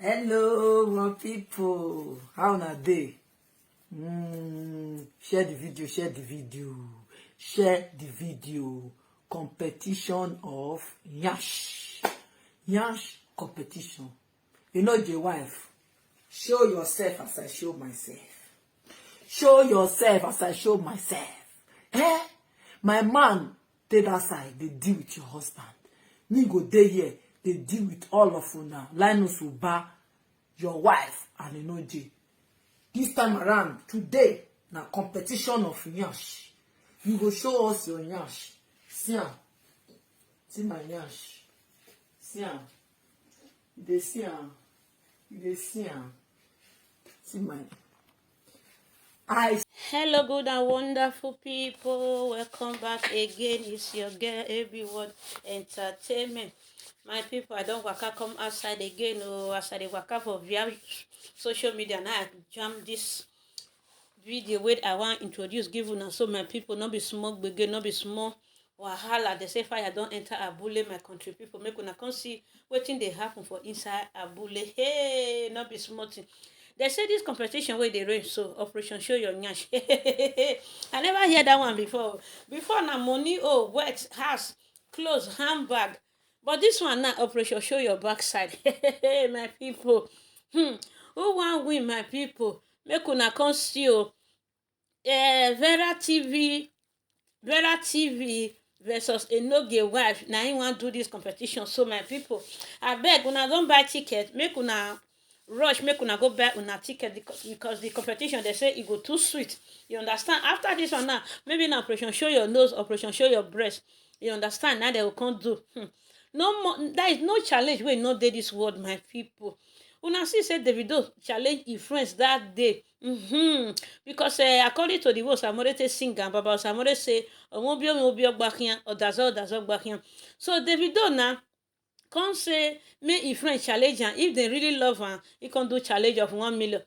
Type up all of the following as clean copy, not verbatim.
Hello, my people. How na dey? Share the video, share the video, share the video. Competition of Nyash competition. You know the wife. Show yourself as I show myself. Show yourself as I show myself. My man, take that side, they deal with your husband. Me go dey here, they deal with all of you now. Linus Uba, your wife, and Enoji. This time around, today, na competition of Nyash. You go show us your Nyash. See am. See my Nyash. See am. You dey see am. You dey see am. See my eyes. Hello, good and wonderful people. Welcome back again. It's your girl, Everyone Entertainment. My people, I don't waka come outside again. Oh, as I dey waka for via social media. Now I jam this video where I want to introduce, give una. So my people, not be small gbege, not be small wahala. They say fire don't enter Abule, my country people. Make una come see wetin dey happen for inside Abule. Hey, not be small thing. They say this competition where they range, so Operation Show Your Nyash. I never hear that one before. Before na money, wet, house, clothes, handbag. But this one now, Operation Show Your Backside. My people. Who want win, my people? Make una come see Vera TV versus Enoge wife. Now he want do this competition. So my people, I beg una don't buy ticket. Make una rush, make una go buy una ticket because the competition they say it go too sweet. You understand? After this one now, maybe now Operation Show Your Nose, Operation Show Your Breast. You understand? Now they will come do. No more. There is no challenge where no dey this world, my people. Una see say Davido challenge his friends that day. Because according to the words Osamorete singer, Baba Osamore say, "Omobi ogbakian, odazo ogbakian." So Davido now come say make his friend challenge am. If they really love am, he can do challenge of 1 million.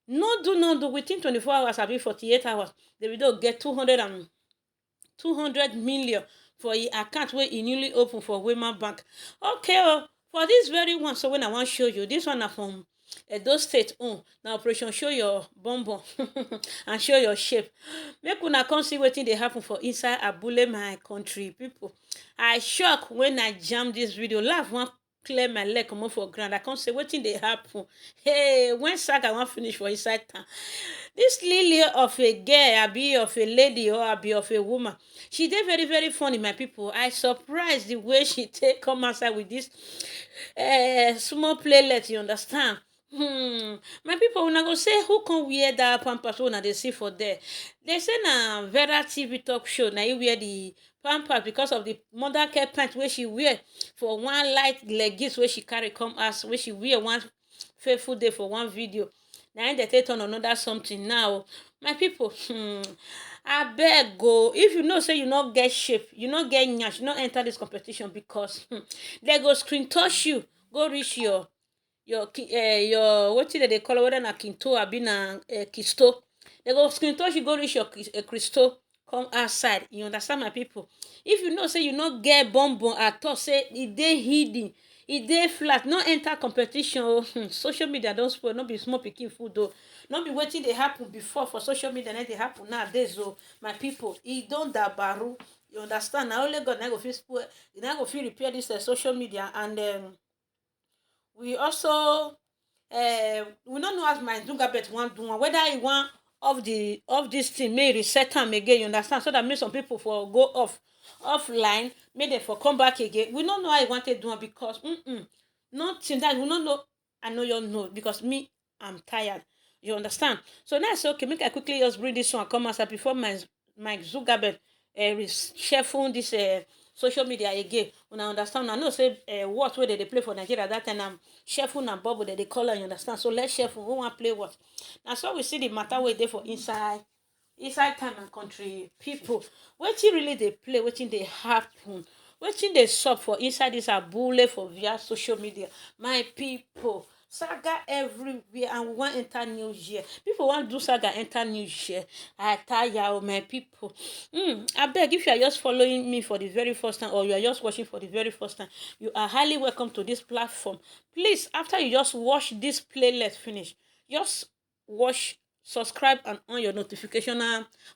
No do within 24 hours, abi 48 hours. Davido get 200 million for his account where he newly opened for Wema Bank. Okay, for this very one, so when I want to show you, this one na from Edo State own. Now Operation Show Your Bonbon and show your shape. Make una come see wetin dey happen for inside Abule, my country people. I shock when I jam this video. Laugh one clear my leg comot for ground. I can't say wetin dey happen. Hey, when saga wan finish for inside town. This lily of a girl, abi of a lady, or abi of a woman, she dey very very funny, my people. I surprised the way she take come outside with this small playlet, you understand? My people, una go say who can wear that pampers una dey see for there. They say na Vera TV talk show na you wear the pampers because of the mother care pants wey she wear for one light leggings wey she carry come house, wey she wear one faithful day for one video. Na im dey take turn another something now. My people, abeg go, if you know say you no get shape, you no get nyash, you no enter this competition because they go screen touch you, go reach your wetin they call it, whether na kinto abi na kisto. They go screen touch you, go reach your crystal, come outside. You understand, my people? If you know say you no get bonbon at all, say e dey hidden, e dey flat, no enter competition. Social media don spoil, no be small pikin food though. No be wetin dey happen before for social media na dey happen nowadays. My people, e don dabaru. You understand? Na only God na go fit spoil, na go fit repair this social media. And we also we no know as my Zugabet want do one, whether he want of this thing may reset am again. You understand? So that make some people for go offline, make them for come back again. We don't know how he wanted to do it because nothing that we don't know. I know you know because me, I'm tired. You understand? So now it's okay. Make I quickly just bring this one come outside before my Zugabet reshuffle this social media again. When I understand, I know say what way they play for Nigeria that time. I'm shuffle and bubble that they call her. You understand? So let's shuffle. Who want play what? Now so we see the matter where they for inside time and country people. Wetin really they play? Wetin they happen? Wetin they sup for inside this Abule for via social media? My people. Saga everywhere, and we want enter new year. People want do saga enter new year. I tire of my people. I beg, if you are just following me for the very first time, or you are just watching for the very first time, you are highly welcome to this platform. Please, after you just watch this playlist finish, just watch, subscribe, and on your notification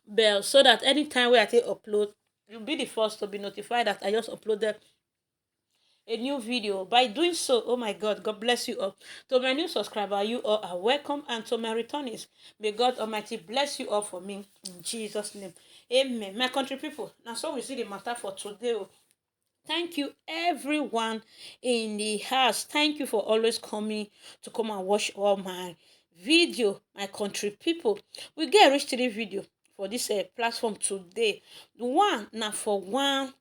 bell, so that anytime where I take upload, you'll be the first to be notified that I just uploaded a new video. By doing so, oh my God, God bless you all. To my new subscriber, you all are welcome, and to my returnees, may God Almighty bless you all for me in Jesus' name. Amen. My country people, now so we see the matter for today. Thank you everyone in the house. Thank you for always coming to come and watch all my video. My country people, we get reach 3 video for this platform today. The one now for one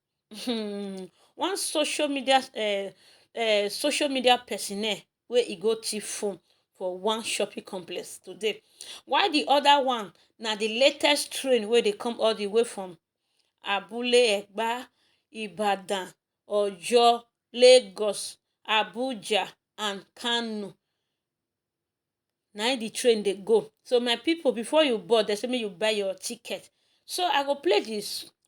one social media personnel where e go thief phone for one shopping complex today, while the other one na the latest train where they come all the way from Abule Egba, Ibadan, Ojo, Lagos, Abuja, and Kano. Na the train dey go. So my people, before you board, they say make you buy your ticket. So I go play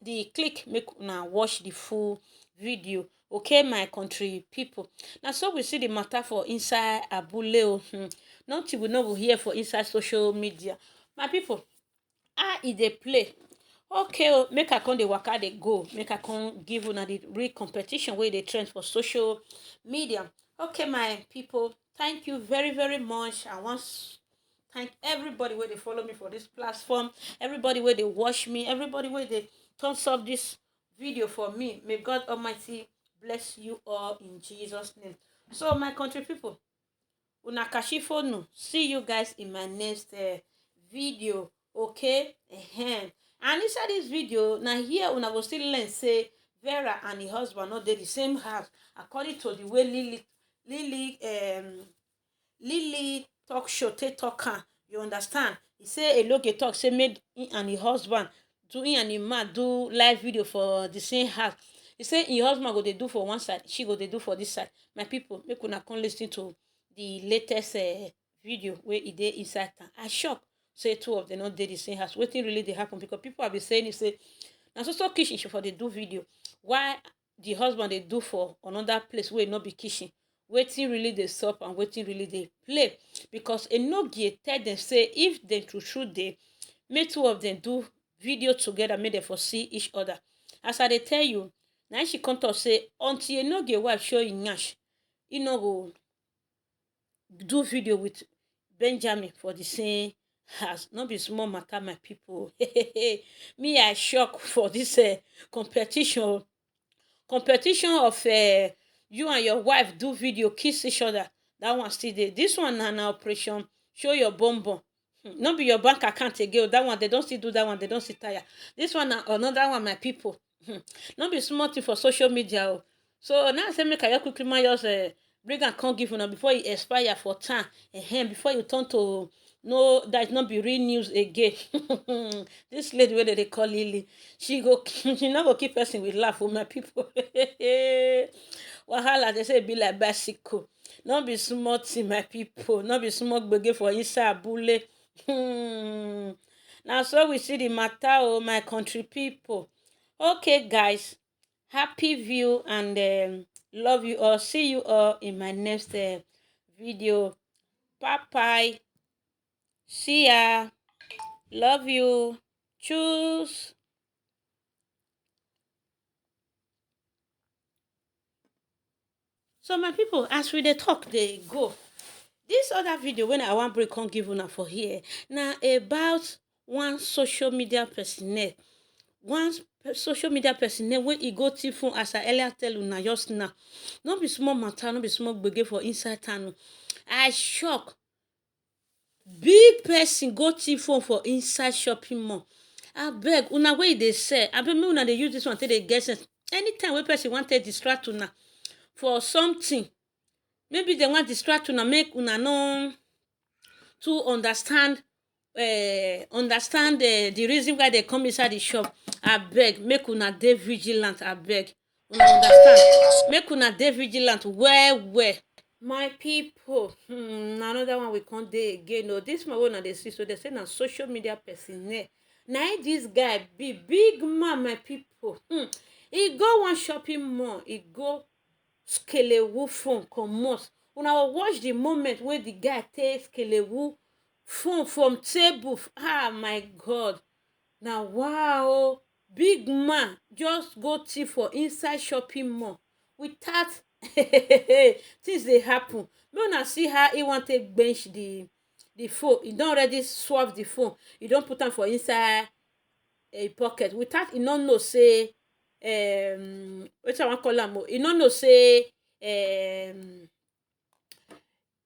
the click, make una watch the full video. Okay, my country people. Now so we see the matter for inside Abule. Nothing we know we hear for inside social media. My people, how e dey play? Okay, make I come dey waka dey go, make I come give una the real competition wey dey trend for social media. Okay, my people, thank you very very much. I want thank everybody wey dey follow me for this platform, everybody wey dey watch me, everybody wey dey thumbs up this video for me. May God Almighty bless you all in Jesus' name. So my country people, una kashifonu. See you guys in my next video. Okay, and inside this video, now here una go still learn say Vera and her husband not dey the same house, according to the way Lily talk show take talk am. You understand? He say Eloge talk say make him and him husband do, him and him man do live video for the same house. He say him husband go dey do for one side, she go dey do for this side. My people, make una come listen to the latest video where e dey inside town. I shock say 2 of them not dey the same house. Wetin really dey happen? Because people have been saying, say na so kitchen for dey do video, why the husband dey do for another place where not be kitchen. Wetin really dey sup and wetin really dey play? Because Enogie tell them say if dem true dey, make 2 of them do video together, make them for see each other. As I dey tell you, now she come talk say until Enogie wife show him nyash, he no go do video with Benjamin for the same house. Not be small matter, my people. Me, I shock for this competition of you and your wife do video kiss each other. That one still there. This one na operation show your bum bum. Not be your bank account again. That one they don't still do that one. They don't still tire. This one na another one, my people. Not be small thing for social media. So now I say make I quickly just bring and come give una before it expire for time. Before you turn to no, that not be real news again. This lady where they call Lily, she not go keep person with laugh for my people. Wahala, they say it be like bicycle. Not be small thing, my people. Not be small gbege for inside Abule. Now so we see the matter, my country people. Okay, guys, happy view and love you all. See you all in my next video. Bye bye. See ya. Love you. Choose. So my people, as we dey talk, they go. This other video when I want break can't give una for here. Now about one social media personnel. One social media personnel when e go thief phone, as I earlier tell una just now. Not be small matter, not be small gbege for inside town. I shock. Big person go thief phone for inside shopping mall. I beg una wey dey sell. I beg me una dey use this one till they get sense. Anytime wey person want to distract una for something, maybe they want distract una, make una no to understand the reason why they come inside the shop. I beg make una dey vigilant. I beg una understand. Make una dey vigilant well. My people, another one we can't dey again. No, this my one na dey see. So they say na social media personnel. Now this guy be big man, my people. He go one shopping mall. He go Skelewu phone comot. Una watch the moment where the guy take Skelewu phone from table. Ah, my God. Now wow, big man just go thief for inside shopping mall without things dey happen. Make una see how he wan take bench the phone. He don already swap the phone. He don put am for inside a pocket without he no know say wetin I wan call am o. He no know say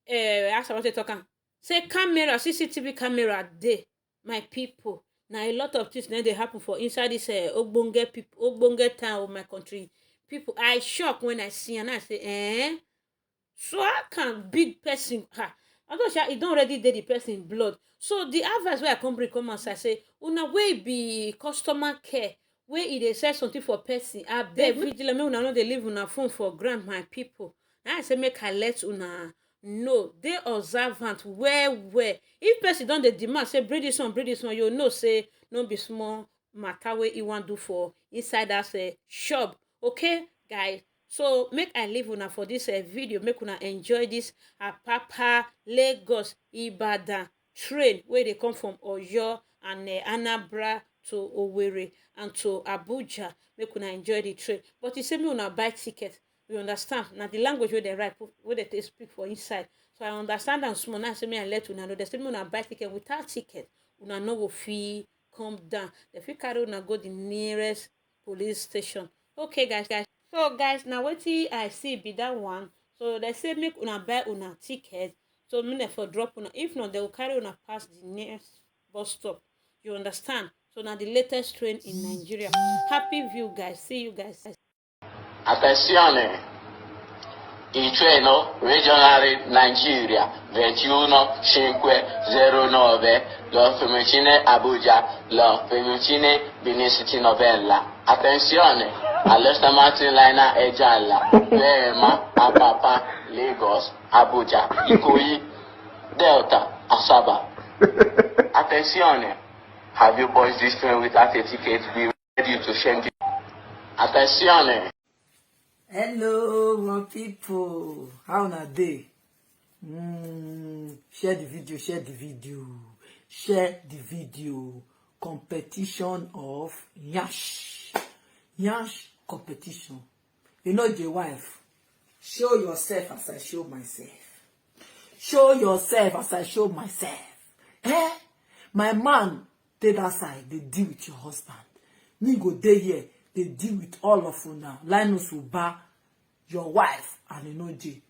how I wan take talk am, say camera, CCTV camera dey. My people, na a lot of things na dey happen for inside this ogbonge town of my country. People, I shock when I see am. I say so how can big person although e don already dey the person blood. So the advice wey I come bring come outside say una wey be customer care wey e dey sell something for person, abeg vigilant, make una no dey leave una phone for ground. My people, na I say make I let una know, dey observant well well. If person don dey demand say bring this one, you know say no be small matter wey e wan do for inside that shop. Okay guys, so make I leave una for this video. Make una enjoy this Apapa Lagos Ibadan train wey dey come from Oyo and Anambra to Owerri and to Abuja. Make una enjoy the train. But e say make una buy ticket. You understand? Na the language wey they write, wey they speak for inside. So I understand am small. Now say me I let una know. They say me una buy ticket. Without ticket, una no go fit come down. They fit carry una go the nearest police station. Okay, guys. So guys, now wetin I see be that one. So they say make una buy una ticket. So me for drop una. If not, they will carry una pass the nearest bus stop. You understand? So now the latest train in Nigeria. Happy view, guys. See you guys. Attenzione, il treno regionale Nigeria 21509 lo Fiumicino Abuja, lo Fiumicino Benin City Novella. Attenzione, allo stamattina liner è gialla, ferma Apapa Lagos Abuja, Ikoyi Delta Asaba. Attenzione, have you boarded this train without a ticket? Be ready to change it. Attenzione. Hello, my people. How na dey? Share the video. Competition of Nyash competition. You know the wife. Show yourself as I show myself. Show yourself as I show myself. My man, take that side. They deal with your husband. Me go dey here. They deal with all of you now. Linus Uba, your wife, and Enoji.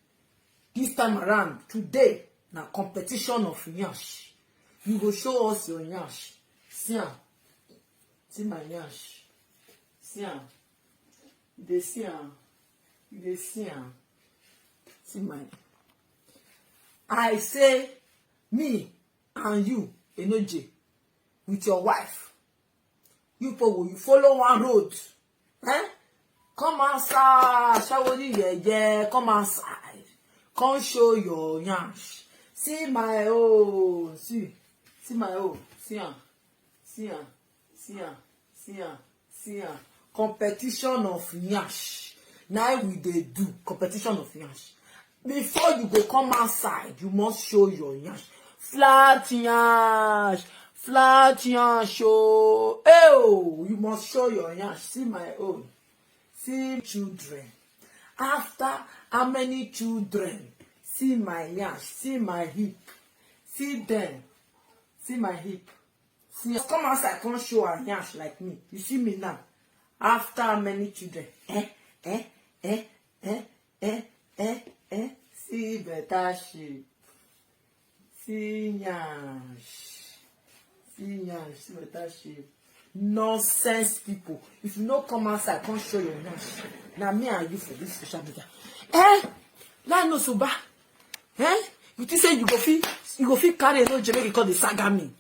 This time around, today, na competition of Nyash. You go show us your Nyash. See am. See my Nyash. See am. You see am. You see am. See my. I say, me and you, Enoji, with your wife. You people, you follow one road. Come outside. Come outside. Come show your Nyash. See my own. See my own. See am. Competition of Nyash. Now we dey do competition of Nyash. Before you go come outside, you must show your Nyash. Flat Nyash. Show. Oh, you must show your Nyash. See my own. See children. After how many children? See my Nyash. See my hip. See them. See my hip. See, come outside, come show her Nyash like me. You see me now. After how many children? See better shape. See Nyash. See better shape. Nonsense people. If you no come outside, come show your Nyash. Now me and you for this social media. Now no soba. You think say you go fit carry Enoji make you call the saga me.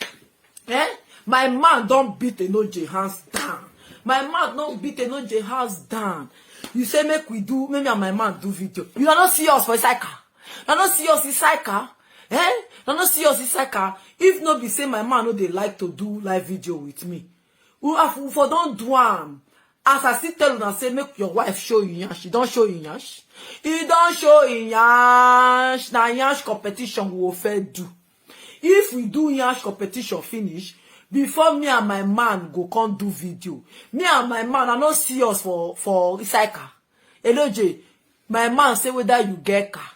My man don't beat Enoji hands down. My man don't beat Enoji hands down. You say make me and my man do video. You are not see us for inside car. I no see us inside car. I no see us inside car. If no be say my man no dey like to do live video with me, we for don't do am. As I still tell una say make your wife show you yansh, she don't show you yansh. He don't show you yansh. Na yansh competition we will fair do. If we do yansh competition finish, before me and my man go come do video, me and my man I no see us for inside car. Hello J, my man say whether you get car.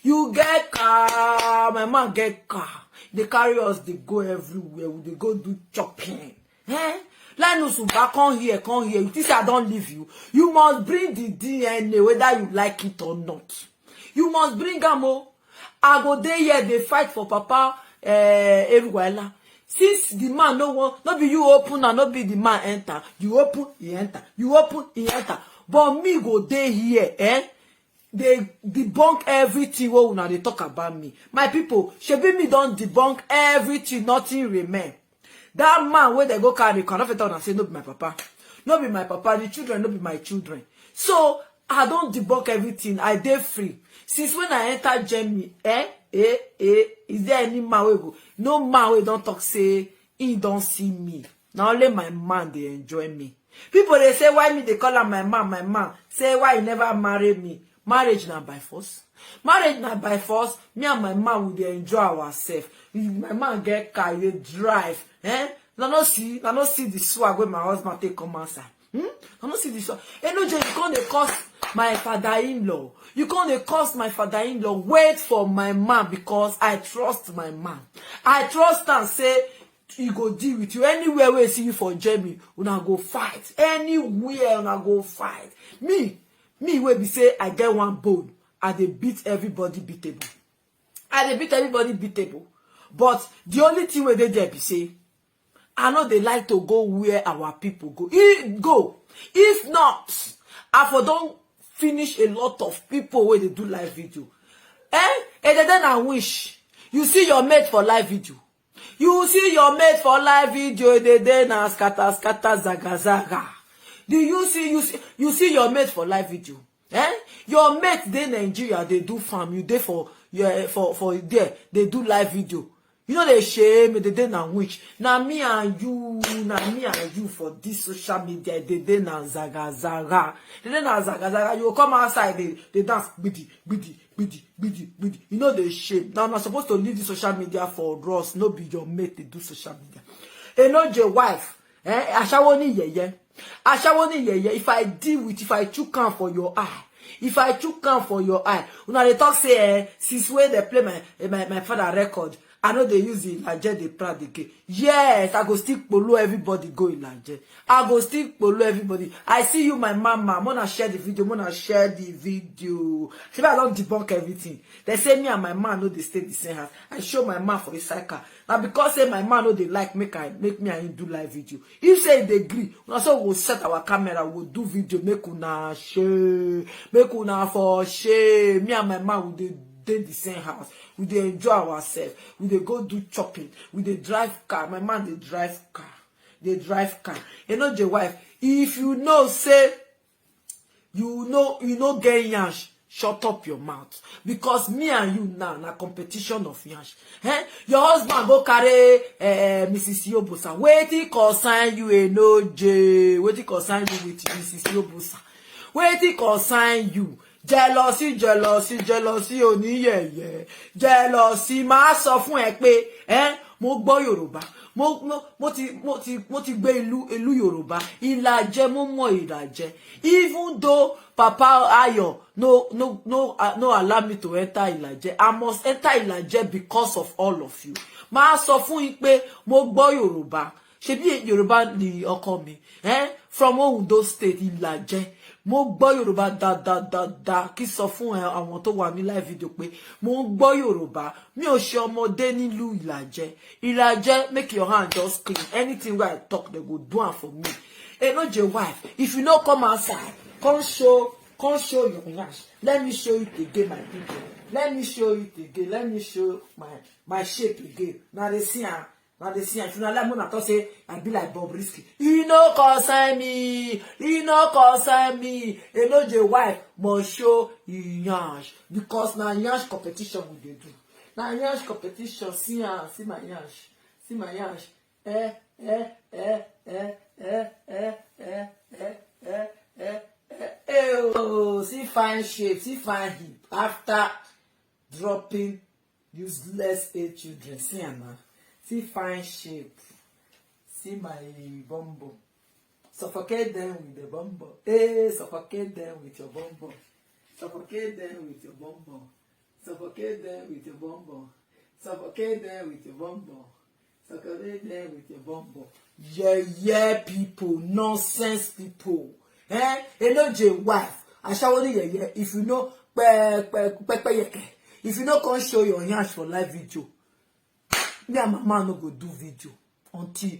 You get car, my man get car. They carry us, they go everywhere. They go do chopping. Let us come here. You think say I don't leave you? You must bring the DNA, whether you like it or not. You must bring them. I go there here, they fight for Papa everywhere. Since the man no want, not be you open and not be the man enter. You open, he enter. You open, he enter. But me go there here, they debunk everything what una they talk about me. My people, shebi me don't debunk everything, nothing remain. That man where they go carry cannot and say no be my papa. No be my papa, the children no be my children. So I don't debunk everything. I dey free. Since when I enter Germany, is there any man wey go? No man wey don't talk say he don't see me. Now only my man they enjoy me. People they say why me they call him my man. Say why he never marry me. Marriage na by force. Marriage na by force. Me and my man will dey enjoy ourselves. My man get car, they drive. I no see the swag where my husband take come outside. I no see the swag. No, you can't cost my father-in-law. You can't cost my father-in-law. Wait for my man because I trust my man. I trust and say he go deal with you anywhere where see you for Germany. Una go fight anywhere. Una go fight. Me where be say I get one bone. I dey beat everybody beatable. But the only thing where they there be say, I know they like to go where our people go. If not, I for don't finish a lot of people where they do live video. And then I wish you see your mate for live video. You see your mate for live video. They then scatter zaga. Do you see your mate for live video? Your mate they Nigeria they do farm. You there for there they do live video. You know they shame they dey na which. Na me and you for this social media they dey na zaga. They dey na zaga. You come outside they dance bidi. You know they shame. Now I'm supposed to leave the social media for us. No be your mate they do social media. No your wife. Ashawo ni yeye. If I deal with, if I chook am for your eye. Una they talk say since when they play my father record. I know they use it Ilaje, they proud again. Yes, I go still follow everybody go Ilaje. I see you, my mama. I'm gonna share the video. See, I don't debunk everything. They say me and my man know they stay the same house. I show my man for a cycle. Now because say my man know they like make me and him do live video. If say they agree, so we'll set our camera, we'll do video, make una share, for share. Me and my man will dey the same house. We dey enjoy ourselves. We dey go do chopping. We dey drive car. My man dey drive car. You know the wife. If you know say you know get yansh, shut up your mouth. Because me and you now na competition of yansh. Your husband go carry Mrs. Yobosa. Wetin concern you Enoje? Wetin concern you with Mrs. Yobosa? Wetin concern you? Jealousy oníyẹ̀yẹ̀. Jealousy máa sọ fún ẹ pé mo gbọ́ Yorùbá. Mo ti gbé ìlú Yorùbá. Ìlàjẹ mo mọ Ìlàjẹ. Even though Papa Ayo no allow me to enter Ìlàjẹ. I must enter Ìlàjẹ because of all of you. Máa sọ fún yín pé mo gbọ́ Yorùbá. Ṣebí Yorùbá ni ọkọ mi. From Ondo State Ìlàjẹ. Mo gbọ́ Yorùbá da kí sọ fún àwọn tó wà ní live video pé mo gbọ́ Yorùbá mi ò ṣe ọmọdé nílùú Ìlàjẹ make your hand just clean anything where I talk they go do am for me. No your wife if you no come outside come show your yansh. Let me show it again my people. Let me show my shape again. Now they see Now they see, if you not like when I talk say, I be like Bobrisky. You no concern me. You no concern me. You know the wife must show yansh because now yansh competition we dey do. Now yansh competition. See my yansh. See my yansh. Oh, see fine shape, see fine hip. After dropping useless 8 children, see now. See fine shape. See my bumbo. Suffocate them with the bumbo. Hey, suffocate them with your bumbo. Suffocate them with your bumbo. Suffocate them with your bumbo. Suffocate them with your bumbo. Suffocate them with your bumbo. Yeah, people, nonsense people. You know J wife. I shall yeah. If you know, if you know, can't show your hands for live video. Me and my man no go do video until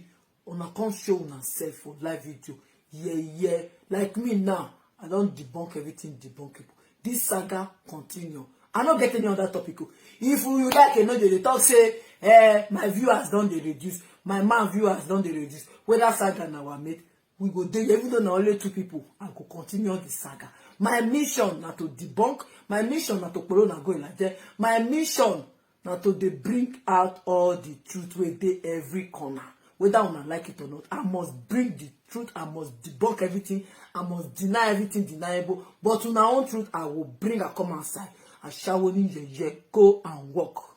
una come show una self for live video. Yeah. Like me now, I don't debunk everything debunkable. This saga continue. I don't get any other topic. If you like, you know, they talk say, my viewers don't they reduce. My man viewers don't they reduce. Whether saga now our mate, we go there. Even though now only 2 people, I go continue the saga. My mission not to debunk. My mission not to corona go like that. My mission. Now to they bring out all the truth where they every corner. Whether I like it or not, I must bring the truth. I must debunk everything. I must deny everything deniable. But to my own truth, I will bring a come outside. I shall go and walk.